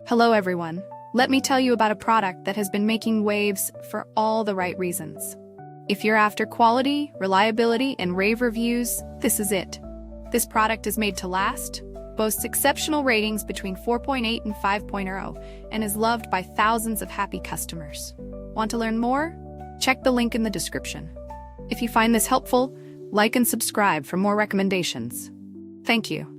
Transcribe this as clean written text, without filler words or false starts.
Hello everyone. Let me tell you about a product that has been making waves for all the right reasons. If you're after quality, reliability, and rave reviews, this is it. This product is made to last, boasts exceptional ratings between 4.8 and 5.0, and is loved by thousands of happy customers. Want to learn more? Check the link in the description. If you find this helpful, like and subscribe for more recommendations. Thank you.